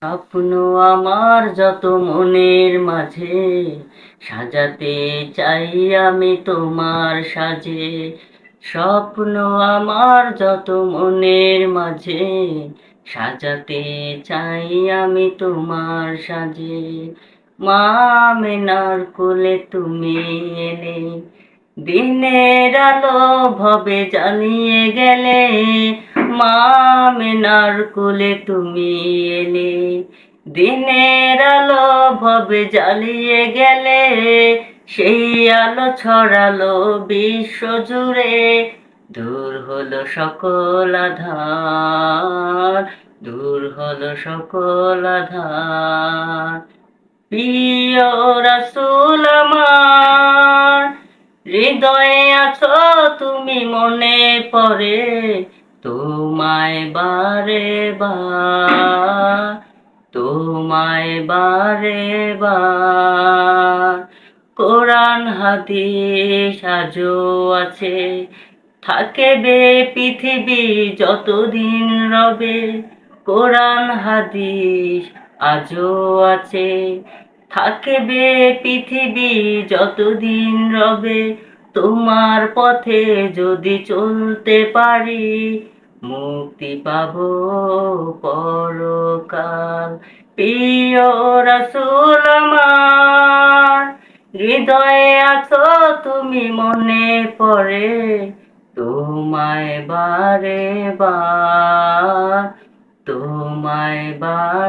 স্বপ্ন আমার যত মনের মাঝে, সাজাতে চাই আমি তোমার সাজে। স্বপ্ন আমার যত মনের মাঝে, সাজাতে চাই আমি তোমার সাজে। মা আমেনার কোলে তুমি এলে, দিনের আলো ভবে জ্বালিয়ে গেলে। মা আমেনার কোলে তুমি এলে, দিনের আলো ভবে জ্বালিয়ে গেলে। সেই আলো ছড়ালো বিশ্ব জুড়ে, দূর হলো সকল আঁধার, দূর হলো সকল আঁধার। প্রিয় রাসূল আমার, হৃদয়ে আছো তুমি, মনে পড়ে তোমায় বারে বার, তোমায় বারে বার। কোরআন হাদিস আজও আছে, থাকবে পৃথিবী যতদিন রবে। কোরআন হাদিস আজও আছে, থাকবে পৃথিবী যতদিন রবে। তোমার পথে যদি চলতে পারি, মুক্তি পাবো পরকাল। প্রিয় রাসূল আমার, হৃদয়ে আছো তুমি, মনে পড়ে তোমায় বারে বার, তোমায় বারে